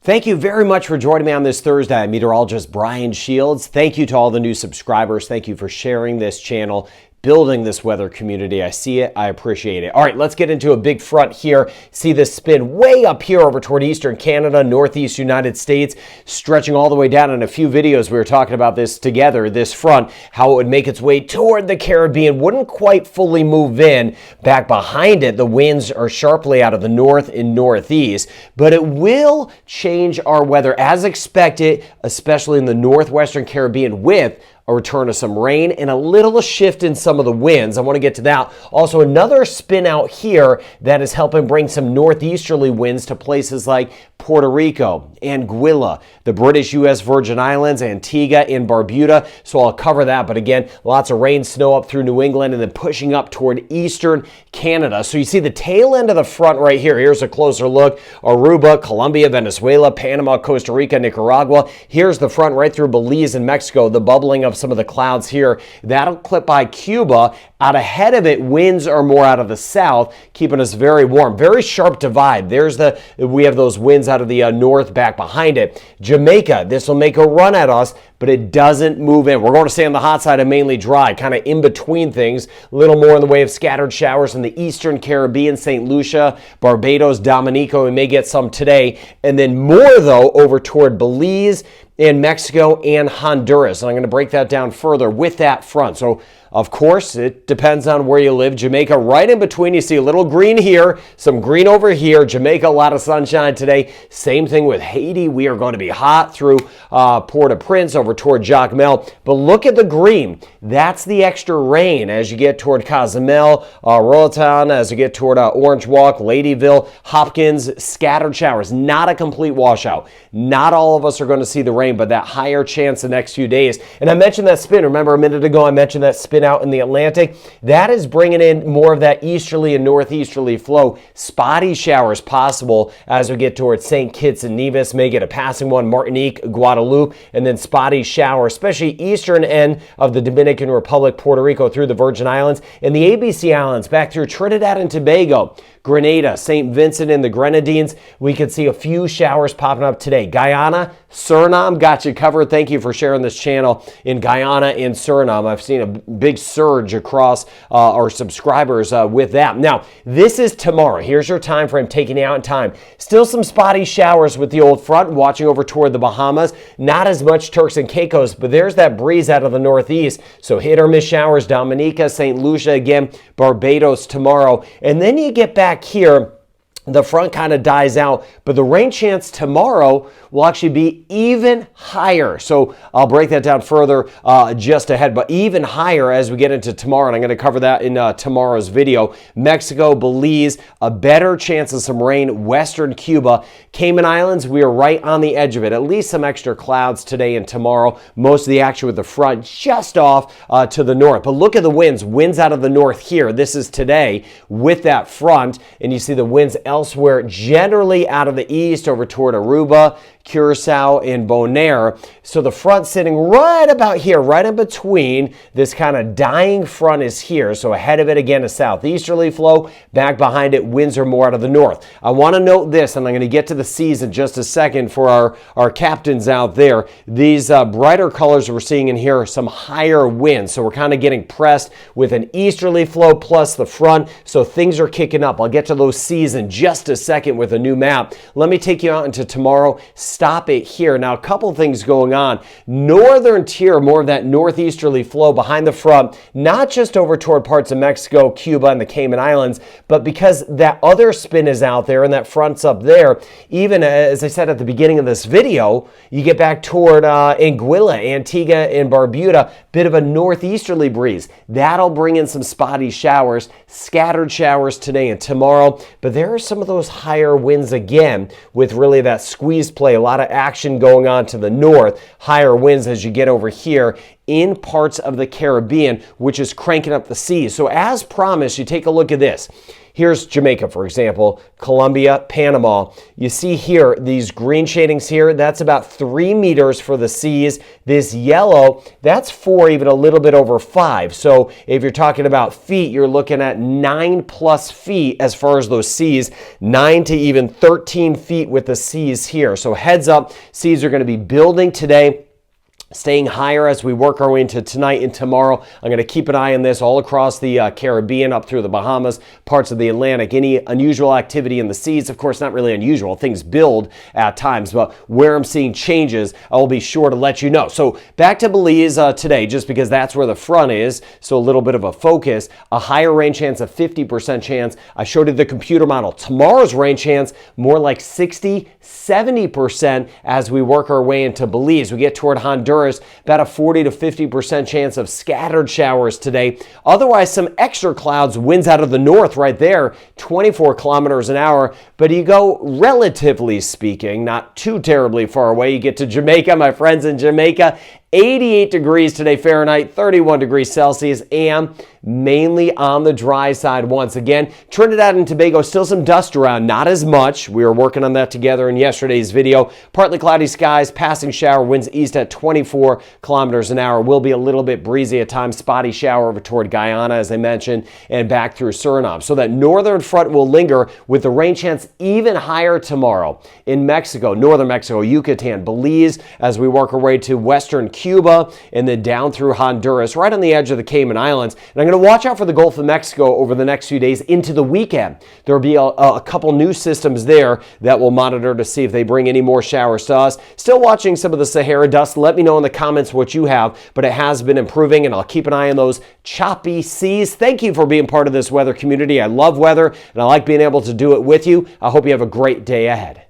Thank you very much for joining me on this Thursday. I'm meteorologist Brian Shields. Thank you to all the new subscribers. Thank you for sharing this channel, building this weather community. I see it. I appreciate it. All right, let's get into a big front here. See this spin way up here over toward eastern Canada, northeast United States, stretching all the way down. In a few videos, we were talking about this together, this front, how it would make its way toward the Caribbean, wouldn't quite fully move in. Back behind it, the winds are sharply out of the north and northeast, but it will change our weather as expected, especially in the northwestern Caribbean, with a return of some rain and a little shift in some of the winds. I want to get to that. Also, another spin out here that is helping bring some northeasterly winds to places like Puerto Rico, Anguilla, the British U.S. Virgin Islands, Antigua, and Barbuda. So I'll cover that. But again, lots of rain, snow up through New England and then pushing up toward eastern Canada. So you see the tail end of the front right here. Here's a closer look. Aruba, Colombia, Venezuela, Panama, Costa Rica, Nicaragua. Here's the front right through Belize and Mexico, the bubbling of some of the clouds here. That'll clip by Cuba. Out ahead of it, winds are more out of the south, keeping us very warm. Very sharp divide. We have those winds out of the north back behind it. Jamaica, this will make a run at us, but it doesn't move in. We're going to stay on the hot side and mainly dry, kind of in between things. A little more in the way of scattered showers in the eastern Caribbean, St. Lucia, Barbados, Dominica. We may get some today. And then more, though, over toward Belize in Mexico and Honduras. And I'm going to break that down further with that front. So, of course, it depends on where you live. Jamaica right in between. You see a little green here, some green over here. Jamaica, a lot of sunshine today. Same thing with Haiti. We are going to be hot through Port-au-Prince over toward Jacmel. But look at the green. That's the extra rain as you get toward Cozumel, Roatan, as you get toward Orange Walk, Ladyville, Hopkins, scattered showers. Not a complete washout. Not all of us are going to see the rain, but that higher chance the next few days. And I mentioned that spin. Remember a minute ago I mentioned that spin out in the Atlantic? That is bringing in more of that easterly and northeasterly flow. Spotty showers possible as we get towards St. Kitts and Nevis. May get a passing one, Martinique, Guadeloupe, and then spotty shower, especially eastern end of the Dominican Republic, Puerto Rico through the Virgin Islands, and the ABC Islands back through Trinidad and Tobago, Grenada, St. Vincent and the Grenadines. We could see a few showers popping up today. Guyana, Suriname, got you covered. Thank you for sharing this channel in Guyana and Suriname. I've seen a big surge across our subscribers with that. Now, this is tomorrow. Here's your time frame, taking it out in time. Still some spotty showers with the old front, watching over toward the Bahamas. Not as much Turks and Caicos, but there's that breeze out of the northeast. So hit or miss showers, Dominica, St. Lucia again, Barbados tomorrow. And then you get back here, the front kind of dies out, but the rain chance tomorrow will actually be even higher. So I'll break that down further just ahead, but even higher as we get into tomorrow, and I'm going to cover that in tomorrow's video. Mexico, Belize, a better chance of some rain. Western Cuba, Cayman Islands, we are right on the edge of it. At least some extra clouds today and tomorrow. Most of the action with the front just off to the north. But look at the winds. Winds out of the north here. This is today with that front, and you see the winds elsewhere, generally out of the east over toward Aruba, Curacao, and Bonaire. So the front sitting right about here, right in between. This kind of dying front is here. So ahead of it, again, a southeasterly flow. Back behind it, winds are more out of the north. I want to note this, and I'm going to get to the seas in just a second for our captains out there. These brighter colors we're seeing in here are some higher winds. So we're kind of getting pressed with an easterly flow plus the front. So things are kicking up. I'll get to those seas in just a second with a new map. Let me take you out into tomorrow. Stop it here. Now, a couple things going on. Northern tier, more of that northeasterly flow behind the front, not just over toward parts of Mexico, Cuba, and the Cayman Islands, but because that other spin is out there and that front's up there, even as I said at the beginning of this video, you get back toward Anguilla, Antigua, and Barbuda, bit of a northeasterly breeze. That'll bring in some spotty showers, scattered showers today and tomorrow, but there are some of those higher winds again with really that squeeze play. A lot of action going on to the north, higher winds as you get over here in parts of the Caribbean, which is cranking up the seas. So as promised, you take a look at this. Here's Jamaica, for example, Colombia, Panama. You see here, these green shadings here, that's about 3 meters for the seas. This yellow, that's 4, even a little bit over 5. So if you're talking about feet, you're looking at 9+ feet as far as those seas, 9 to even 13 feet with the seas here. So heads up, seas are going to be building today, staying higher as we work our way into tonight and tomorrow. I'm going to keep an eye on this all across the Caribbean, up through the Bahamas, parts of the Atlantic. Any unusual activity in the seas, of course, not really unusual. Things build at times, but where I'm seeing changes, I will be sure to let you know. So back to Belize today, just because that's where the front is, so a little bit of a focus. A higher rain chance, a 50% chance. I showed you the computer model. Tomorrow's rain chance, more like 60, 70% as we work our way into Belize. We get toward Honduras, about a 40 to 50% chance of scattered showers today. Otherwise, some extra clouds, winds out of the north right there, 24 kilometers an hour. But you go, relatively speaking, not too terribly far away. You get to Jamaica, my friends in Jamaica, 88 degrees today Fahrenheit, 31 degrees Celsius, and mainly on the dry side once again. Trinidad and Tobago, still some dust around, not as much. We were working on that together in yesterday's video. Partly cloudy skies, passing shower, winds east at 24 kilometers an hour. Will be a little bit breezy at times, spotty shower over toward Guyana, as I mentioned, and back through Suriname. So that northern front will linger with the rain chance even higher tomorrow in Mexico, northern Mexico, Yucatan, Belize, as we work our way to western Cuba, and then down through Honduras, right on the edge of the Cayman Islands. And I'm going to watch out for the Gulf of Mexico over the next few days into the weekend. There will be a couple new systems there that we'll monitor to see if they bring any more showers to us. Still watching some of the Sahara dust. Let me know in the comments what you have, but it has been improving, and I'll keep an eye on those choppy seas. Thank you for being part of this weather community. I love weather, and I like being able to do it with you. I hope you have a great day ahead.